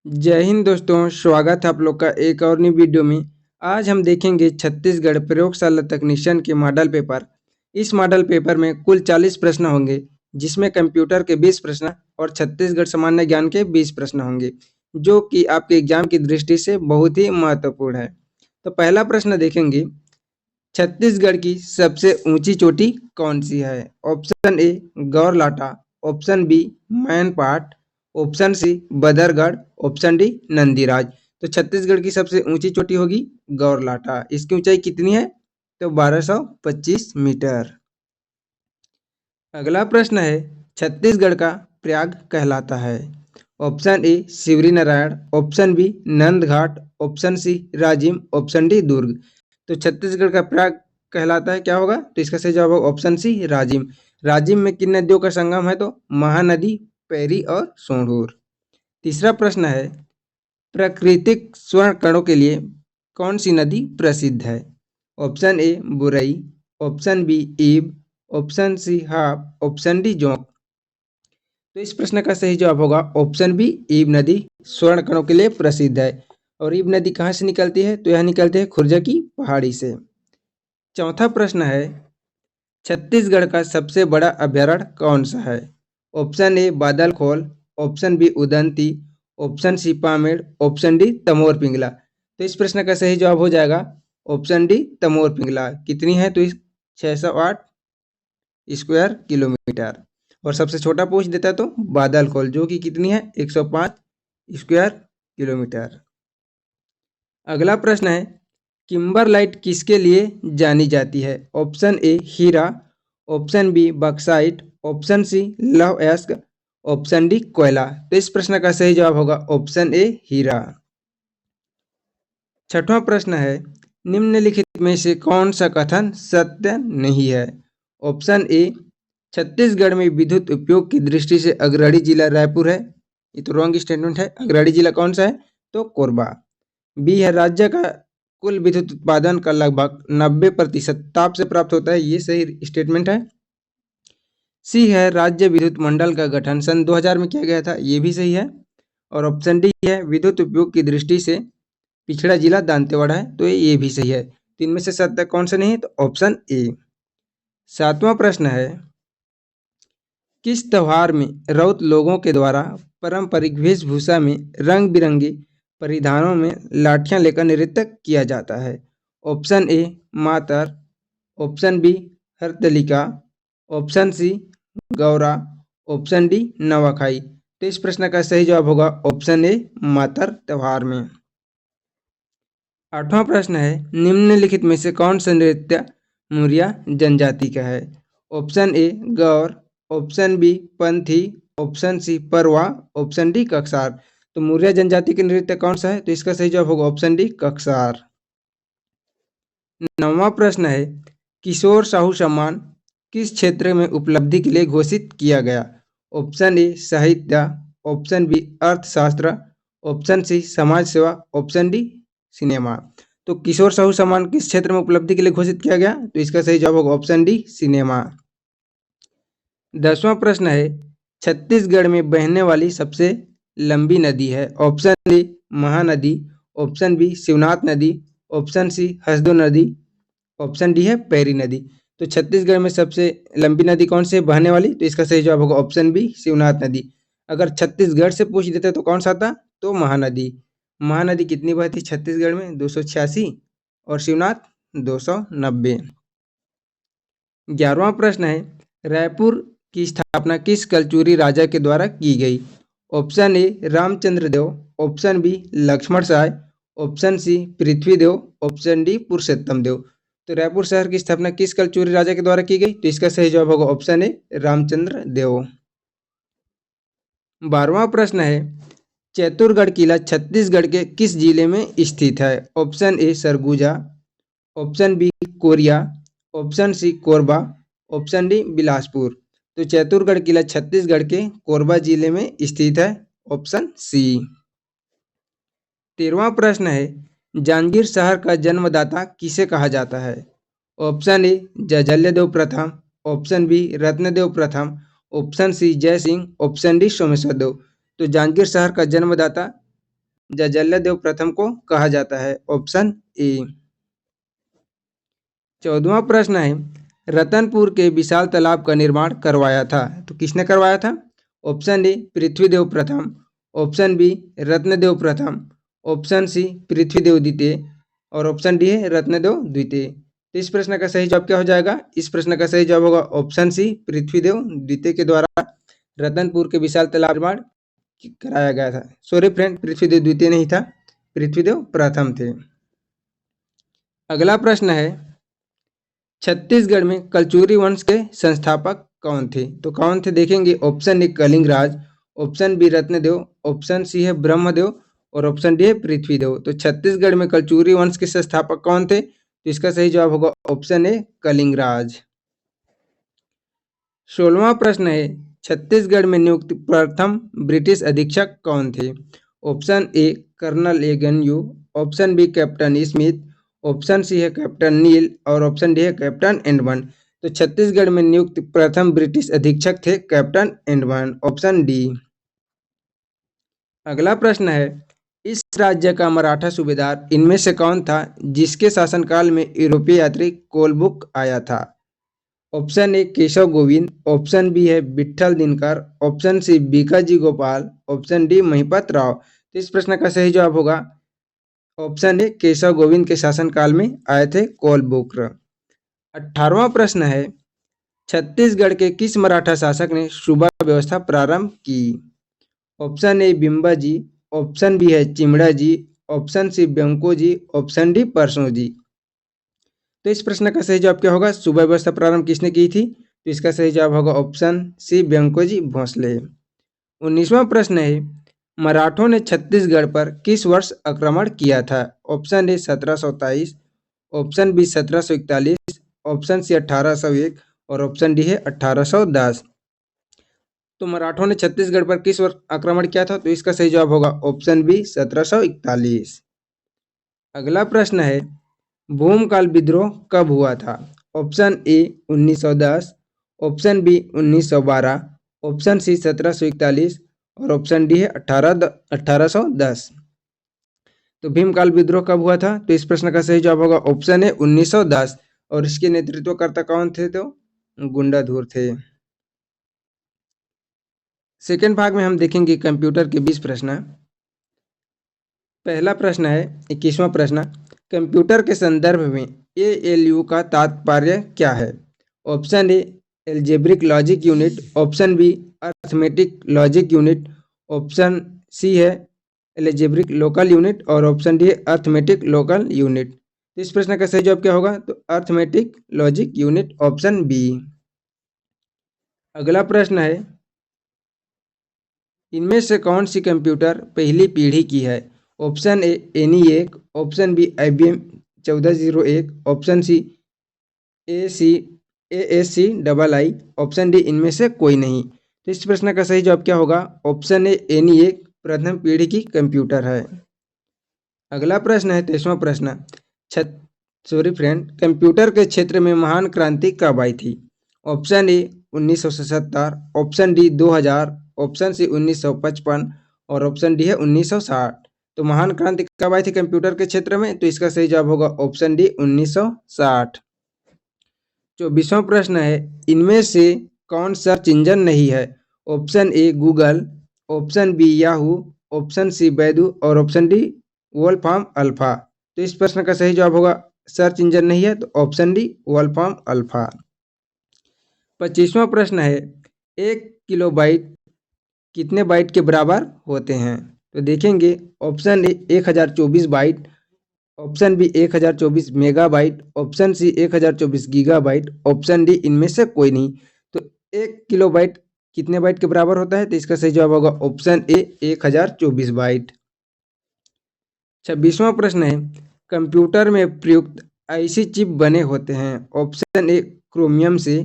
जय हिंद दोस्तों, स्वागत है आप लोग का एक और नई वीडियो में। आज हम देखेंगे छत्तीसगढ़ प्रयोगशाला तकनीशियन के मॉडल पेपर। इस मॉडल पेपर में कुल 40 प्रश्न होंगे, जिसमें कंप्यूटर के 20 प्रश्न और छत्तीसगढ़ सामान्य ज्ञान के 20 प्रश्न होंगे, जो कि आपके एग्जाम की दृष्टि से बहुत ही महत्वपूर्ण है। तो पहला प्रश्न देखेंगे, छत्तीसगढ़ की सबसे ऊंची चोटी कौन सी है? Option A Gaurlata, option B Mainpat, option C Badargarh, option D Nandiraj. तो छत्तीसगढ़ की सबसे ऊंची चोटी होगी गौरलाटा। इसकी ऊंचाई कितनी है? तो 1225 मीटर। अगला प्रश्न है, छत्तीसगढ़ का प्रयाग कहलाता है? Option A Shivri Narayan, option B Nand Ghat, option C Rajim, option D Durg. तो छत्तीसगढ़ का प्रयाग कहलाता है, क्या होगा? तो इसका सही जवाब होगा ऑप्शन सी राजिम। राजिम में किन नदियों का संगम है? तो महानदी, पैरी और सोंढूर। तीसरा प्रश्न है, प्राकृतिक स्वर्ण कणों के लिए कौन सी नदी प्रसिद्ध है? Option A Burai, option B Ib, option C Hap, option D Jonk. तो इस प्रश्न का सही जवाब होगा ऑप्शन बी ईब नदी स्वर्ण कणों के लिए प्रसिद्ध है। और ईब नदी कहाँ से निकलती है? तो यह निकलती है खुर्जा की पहाड़ी से। चौथा प्रश्न है, छत्तीसगढ़ का सबसे बड़ा अभ्यारण्य कौन सा है? Option A Badalkhol, option B Udanti, option C Pamed, option D Tamor Pingla. तो इस प्रश्न का सही जवाब हो जाएगा ऑप्शन डी तमोर पिंगला। कितनी है? तो 608 स्क्वायर किलोमीटर। और सबसे छोटा पूछ देता है तो बादलखोल, जो कि कितनी है? 105 स्क्वायर किलोमीटर। अगला प्रश्न है, किम्बरलाइट किसके लिए जानी जाती है? ऑप्शन ए हीरा, option B bauxite, option C लौह अयस्क, ऑप्शन डी कोयला। तो इस प्रश्न का सही जवाब होगा ऑप्शन ए हीरा। छठवां प्रश्न है, निम्नलिखित में से कौन सा कथन सत्य नहीं है? ऑप्शन ए छत्तीसगढ़ में विद्युत उपयोग की दृष्टि से अग्रणी जिला रायपुर है। ये तो रॉन्ग स्टेटमेंट है। अग्रणी जिला कौन सा है? तो कोरबा। बी है राज्य का कुल विद्युत उत्पादन का लगभग 90% ताप से प्राप्त होता है। ये सही स्टेटमेंट है। सी है राज्य विद्युत मंडल का गठन सन 2000 में किया गया था। ये भी सही है। और ऑप्शन डी है विद्युत उपयोग की दृष्टि से पिछड़ा जिला दांतेवाड़ा है। तो ये भी सही है। तो इनमें से सत्य कौन सा नहीं है? तो ऑप्शन ए। सातवां प्रश्न है, किस त्योहार में राउत लोगों के द्वारा पारंपरिक वेशभूषा में रंग बिरंगे परिधानों में लाठियां लेकर नृत्य किया जाता है? Option A Matar, option B Hartalika, option C Gaura, option D Nawakhai. तो इस प्रश्न का सही जवाब होगा ऑप्शन ए मातर त्योहार में। आठवां प्रश्न है, निम्नलिखित में से कौन सा नृत्य मुरिया जनजाति का है? Option A Gaur, option B Panthi, option C Parva, option D Kaksar. तो मुरिया जनजाति के नृत्य कौन सा है? तो इसका सही जवाब होगा ऑप्शन डी कक्सार। नौवां प्रश्न है, किशोर साहू सम्मान किस क्षेत्र में उपलब्धि के लिए घोषित किया गया? ऑप्शन ए साहित्य, ऑप्शन बी अर्थशास्त्र, ऑप्शन सी समाज सेवा, ऑप्शन डी सिनेमा। तो किशोर साहू सम्मान किस क्षेत्र में उपलब्धि के लिए घोषित किया गया? तो इसका सही जवाब होगा ऑप्शन डी सिनेमा। 10वां प्रश्न है, छत्तीसगढ़ में बहने वाली सबसे लंबी नदी है? Option A Mahanadi, option B Shivnath नदी, ऑप्शन सी हसदो नदी, ऑप्शन डी है पैरी नदी। तो छत्तीसगढ़ में सबसे लंबी नदी कौन सी है बहने वाली? तो इसका सही जवाब होगा ऑप्शन बी शिवनाथ नदी। अगर छत्तीसगढ़ से पूछ देते तो कौन सा था? तो महानदी। महानदी कितनी बहती छत्तीसगढ़ में? 286 और शिवनाथ 290। 11वां प्रश्न है, रायपुर की स्थापना किस कलचुरी राजा के द्वारा की गई? Option A Ramchandra Dev, option B Laxman Sai, option C Prithvi Dev, option D Purushottam Dev. तो रायपुर शहर की स्थापना किस कलचुरी राजा के द्वारा की गई? तो इसका सही जवाब होगा ऑप्शन ए रामचंद्र देव। 12वां प्रश्न है, चैतुरगढ़ किला छत्तीसगढ़ के किस जिले में स्थित है? Option A Surguja, option B Korea, option C Korba, option D Bilaspur. तो चैतुरगढ़ किला छत्तीसगढ़ के कोरबा जिले में स्थित है। ऑप्शन सी। 13वां प्रश्न है, जांजगीर शहर का जन्मदाता किसे कहा जाता है? ऑप्शन ए जजल्यदेव प्रथम, ऑप्शन बी रत्नदेव प्रथम, ऑप्शन सी जय सिंह, ऑप्शन डी सोमेश्वर देव। तो जांजगीर शहर का जन्मदाता जाजल्यदेव प्रथम को कहा जाता है? ऑप्शन ए। 14वां प्रश्न है, रतनपुर के विशाल तालाब का निर्माण करवाया था? तो किसने करवाया था? ऑप्शन ए पृथ्वीदेव प्रथम, ऑप्शन बी रत्नदेव प्रथम, ऑप्शन सी पृथ्वीदेव द्वितीय और ऑप्शन डी है रत्नदेव द्वितीय। तो इस प्रश्न का सही जवाब क्या हो जाएगा? इस प्रश्न का सही जवाब होगा ऑप्शन सी पृथ्वीदेव द्वितीय के द्वारा रतनपुर के विशाल तालाब निर्माण कराया गया था। सॉरी फ्रेंड, पृथ्वीदेव द्वितीय नहीं था, पृथ्वीदेव प्रथम थे। अगला प्रश्न है, छत्तीसगढ़ में कलचुरी वंश के संस्थापक कौन थे? तो कौन थे देखेंगे। Option A Kalingaraj, option B Ratnadev, option C है ब्रह्मदेव और ऑप्शन डी है पृथ्वीदेव। तो छत्तीसगढ़ में कलचुरी वंश के संस्थापक कौन थे? तो इसका सही जवाब होगा ऑप्शन ए कलिंगराज। 16वां प्रश्न है, छत्तीसगढ़ में नियुक्त प्रथम ब्रिटिश अधीक्षक कौन थे? Option A colonel Agnew, option B captain Smith, option C है कैप्टन नील और ऑप्शन डी है कैप्टन एंडमन। तो छत्तीसगढ़ में नियुक्त प्रथम ब्रिटिश अधीक्षक थे कैप्टन एंडमन, ऑप्शन डी। अगला प्रश्न है, इस राज्य का मराठा सूबेदार इनमें से कौन था जिसके शासनकाल में यूरोपीय यात्री कोलबुक आया था? Option A Keshav Govind, option B है Vitthal Dinkar, option C Bikaji Gopal, option D Mahipat Rao. तो इस प्रश्न का सही जवाब होगा ऑप्शन ए केशव गोविंद के शासनकाल में आए थे कोलबुक। 18वां प्रश्न है, छत्तीसगढ़ के किस मराठा शासक ने सूबा व्यवस्था प्रारंभ की? Option A Bimba ji, option B है Chimda ji, option C Vyanko ji, option D Parso ji. तो इस प्रश्न का सही जवाब क्या होगा? सूबा व्यवस्था प्रारंभ किसने की थी? तो इसका सही जवाब होगा ऑप्शन सी ब्यंको जी भोसले। 19वां प्रश्न है, मराठों ने छत्तीसगढ़ पर किस वर्ष आक्रमण किया था? Option A 1723, option B 1741, option C 1801 और ऑप्शन डी है 1810। तो मराठों ने छत्तीसगढ़ पर किस वर्ष आक्रमण किया था? तो इसका सही जवाब होगा ऑप्शन बी 1741। अगला प्रश्न है, भूमकाल विद्रोह कब हुआ था? Option A 1910, option B 1912, option C 1741 और ऑप्शन डी है 1810। तो भीमकाल विद्रोह कब हुआ था? तो इस प्रश्न का सही जवाब होगा ऑप्शन ए 1910 और इसके नेतृत्वकर्ता कौन थे? तो गुंडाधुर थे। सेकेंड भाग में हम देखेंगे कंप्यूटर के 20 प्रश्न। पहला प्रश्न है 21वां प्रश्न, कंप्यूटर के संदर्भ में ALU का तात्पर्य क्या है? Option A algebraic logic unit, option B arithmetic logic unit, option C है एल्जेब्रिक लोकल यूनिट और option D arithmetic local unit. तो इस प्रश्न का सही जवाब क्या होगा? तो arithmetic logic unit, option B. अगला प्रश्न है, इनमें से कौन सी कंप्यूटर पहली पीढ़ी की है? Option A ENIAC, option B IBM 1401, option C ASC option D इनमें से कोई नहीं। तो इस प्रश्न का सही जवाब क्या होगा? ऑप्शन ए ENIAC प्रथम पीढ़ी की कंप्यूटर है। अगला प्रश्न है 23वां प्रश्न, कंप्यूटर के क्षेत्र में महान क्रांति कब आई थी? Option A 1977, option D 2000, option C 1955 और ऑप्शन डी है 1960। तो महान क्रांति कब आई थी कंप्यूटर के क्षेत्र में? तो इसका सही जवाब होगा ऑप्शन डी 1960। 24वां प्रश्न है, इनमें से कौन सर्च इंजन नहीं है? Option A Google, option B Yahoo, option C Baidu और ऑप्शन डी वोल्फार्म अल्फा। तो इस प्रश्न का सही जवाब होगा सर्च इंजन नहीं है तो ऑप्शन डी वोल्फार्म अल्फा। 25वां प्रश्न है, 1 किलोबाइट कितने बाइट के बराबर होते हैं? तो देखेंगे option A 1024 byte, option B 1024 megabyte, option C 1024 gigabyte, option D इनमें से कोई नहीं। तो 1 किलोबाइट कितने बाइट के बराबर होता है? तो इसका सही जवाब होगा ऑप्शन ए 1024 बाइट। 26वां प्रश्न है, कंप्यूटर में प्रयुक्त ऐसी चिप बने होते हैं? ऑप्शन ए क्रोमियम से,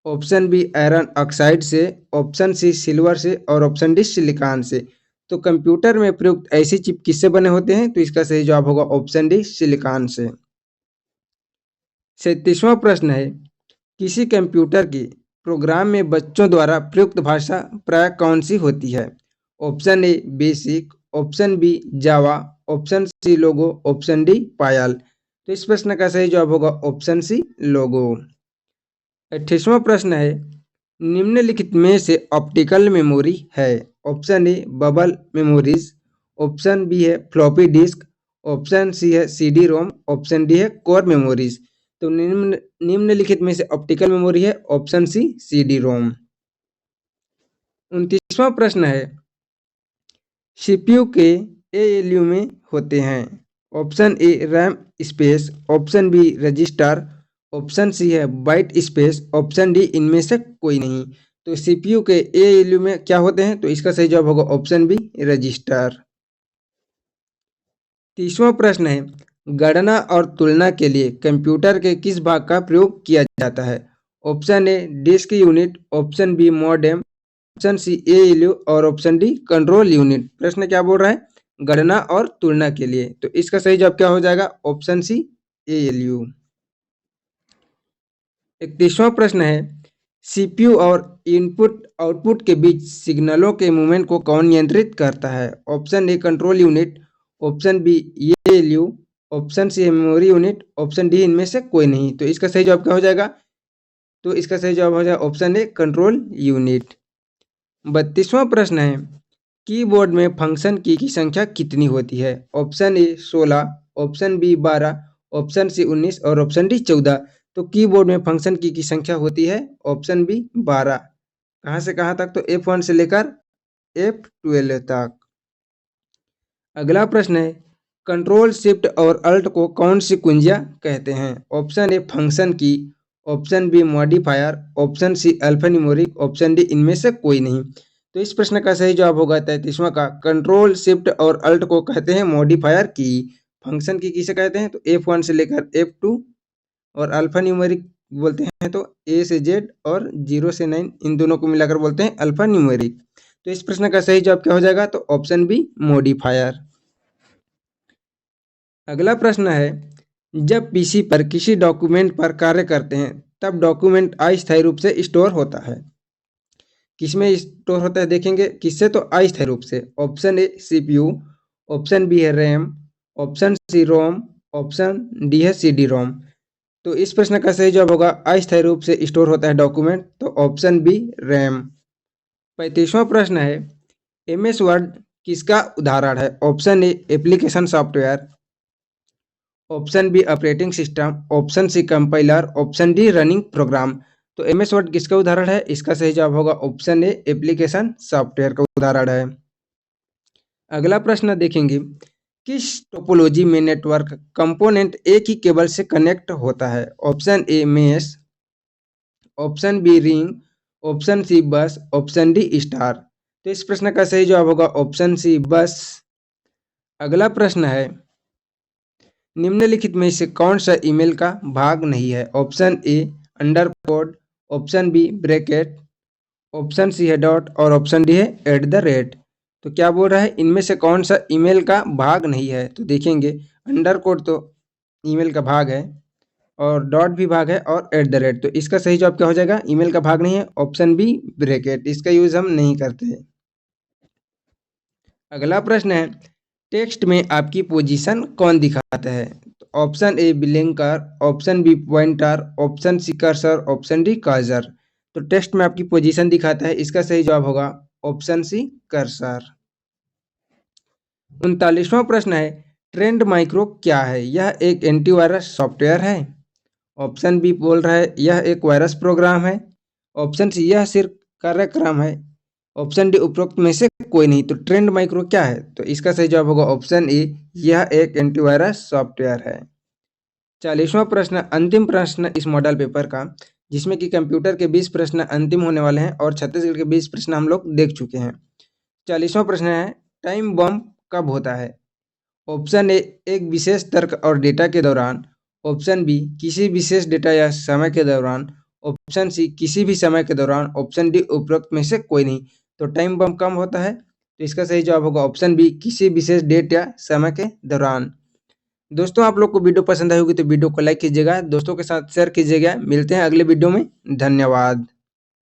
ऑप्शन बी आयरन ऑक्साइड से, ऑप्शन सी सिल्वर से और ऑप्शन डी सिलिकॉन से। तो कंप्यूटर में प्रयुक्त ऐसी चिप किससे बने होते हैं? तो इसका सही जवाब होगा ऑप्शन डी सिलिकॉन से। 37वां प्रश्न है, किसी कंप्यूटर के प्रोग्राम में बच्चों द्वारा प्रयुक्त भाषा प्राय कौन सी होती है? Option A BASIC, option B Java, option C Logo, option D पायल। तो इस प्रश्न का सही जवाब होगा ऑप्शन सी लोगो। 28वां प्रश्न है, निम्नलिखित में से ऑप्टिकल मेमोरी है? Option A bubble memories, option B है फ्लॉपी डिस्क, ऑप्शन सी है सीडी रोम, ऑप्शन डी है कोर मेमोरीज। तो निम्नलिखित में से ऑप्टिकल मेमोरी है ऑप्शन सी सीडी रोम। 29वां प्रश्न है, सीपीयू के एएलयू में होते हैं? Option A RAM space, option B register, option C है बाइट स्पेस, ऑप्शन डी इनमें से कोई नहीं। तो सीपीयू के एएलयू में क्या होते हैं? तो इसका सही जवाब होगा ऑप्शन बी रजिस्टर। 30वां प्रश्न है, गणना और तुलना के लिए कंप्यूटर के किस भाग का प्रयोग किया जाता है? Option A disk unit, option B modem, option C ALU और ऑप्शन डी कंट्रोल यूनिट। प्रश्न क्या बोल रहा है? गणना और तुलना के लिए। तो इसका सही जवाब क्या हो जाएगा? Option C ALU. 31वां प्रश्न है, सीपीयू और इनपुट आउटपुट के बीच सिग्नलों के मूवमेंट को कौन नियंत्रित करता है? Option A control unit, option B ALU, option C memory unit, option D इनमें से कोई नहीं। तो इसका सही जवाब क्या हो जाएगा? तो इसका सही जवाब हो जाएगा ऑप्शन ए कंट्रोल यूनिट। 32वां प्रश्न है, कीबोर्ड में फंक्शन की संख्या कितनी होती है? Option A 16, option B 12, option C 19 और ऑप्शन डी 14। तो कीबोर्ड में फंक्शन की संख्या होती है ऑप्शन बी 12। कहाँ से कहाँ तक? तो F1 से लेकर F12 तक। अगला प्रश्न है, कंट्रोल शिफ्ट और अल्ट को कौन सी कुंजियां कहते हैं? Option A function key, option B modifier, option C alphanumeric, option D इनमें से कोई नहीं। तो इस प्रश्न का सही जवाब होगा 33वां का, कंट्रोल शिफ्ट और अल्ट को कहते हैं मॉडिफायर की। फंक्शन की किसे कहते हैं? तो F1 से लेकर F2 और अल्फा न्यूमेरिक बोलते हैं तो A से Z और 0 से 9 इन दोनों को मिलाकर बोलते हैं अल्फा न्यूमेरिक। तो इस प्रश्न का सही जवाब क्या हो जाएगा? तो ऑप्शन बी मॉडिफायर। अगला प्रश्न है, जब पीसी पर किसी डॉक्यूमेंट पर कार्य करते हैं तब डॉक्यूमेंट अस्थायी रूप से स्टोर होता है। किसमें स्टोर होता है देखेंगे, किससे? तो अस्थायी रूप से। Option A CPU, option B है RAM, option C ROM, option D है सीडी रोम। तो इस प्रश्न का सही जवाब होगा अस्थायी रूप से स्टोर होता है डॉक्यूमेंट, तो ऑप्शन बी रैम। 35वां प्रश्न है, एमएस वर्ड किसका उदाहरण है? Option A application software, option B operating system, option C compiler, option D running program. तो एमएस वर्ड किसका उदाहरण है? इसका सही जवाब होगा ऑप्शन ए एप्लीकेशन सॉफ्टवेयर का उदाहरण है। अगला प्रश्न देखेंगे, किस टोपोलॉजी में नेटवर्क कंपोनेंट एक ही केबल से कनेक्ट होता है? Option A mesh, option B ring, option C bus, option D star. तो इस प्रश्न का सही जवाब होगा ऑप्शन सी बस। अगला प्रश्न है, निम्नलिखित में से कौन सा ईमेल का भाग नहीं है? ऑप्शन ए अंडरकोड, option B bracket, option C है डॉट और ऑप्शन डी है @। तो क्या बोल रहा है, इनमें से कौन सा ईमेल का भाग नहीं है? तो देखेंगे अंडरकोड तो ईमेल का भाग है और डॉट भी भाग है और @। तो इसका सही जवाब क्या हो जाएगा? ईमेल का भाग नहीं है, ऑप्शन बी ब्रैकेट। इसका यूज हम नहीं करते। अगला प्रश्न है, टेक्स्ट में आपकी पोजीशन कौन दिखाता है? तो option A blinker, option B pointer, option C cursor, option D cursor. तो टेक्स्ट में आपकी पोजीशन दिखाता है, इसका सही जवाब होगा ऑप्शन सी कर्सर। 39वां प्रश्न है, ट्रेंड माइक्रो क्या है? यह एक एंटीवायरस सॉफ्टवेयर है। ऑप्शन बी बोल रहा है यह एक वायरस प्रोग्राम है। ऑप्शन सी यह सिर्फ कार्यक्रम है। ऑप्शन डी उपरोक्त में से कोई नहीं। तो ट्रेंड माइक्रो क्या है? तो इसका सही जवाब होगा ऑप्शन ए, यह एक एंटीवायरस सॉफ्टवेयर है। 40वां प्रश्न, अंतिम प्रश्न इस मॉडल पेपर का, जिसमें कि कंप्यूटर के 20 प्रश्न अंतिम होने वाले हैं और छत्तीसगढ़ के 20 प्रश्न हम लोग देख चुके हैं। 40वां प्रश्न है, टाइम बम कब होता है? ऑप्शन ए एक विशेष तर्क और डेटा के दौरान, ऑप्शन बी किसी विशेष डेटा या समय के दौरान, ऑप्शन सी किसी भी समय के दौरान, ऑप्शन डी उपरोक्त में से कोई नहीं। तो टाइम बम कब होता है? तो इसका सही जवाब होगा ऑप्शन बी किसी विशेष डेट या समय के दौरान। दोस्तों, आप लोग को वीडियो पसंद आई होगी तो वीडियो को लाइक कीजिएगा, दोस्तों के साथ शेयर कीजिएगा। मिलते हैं अगले वीडियो में। धन्यवाद।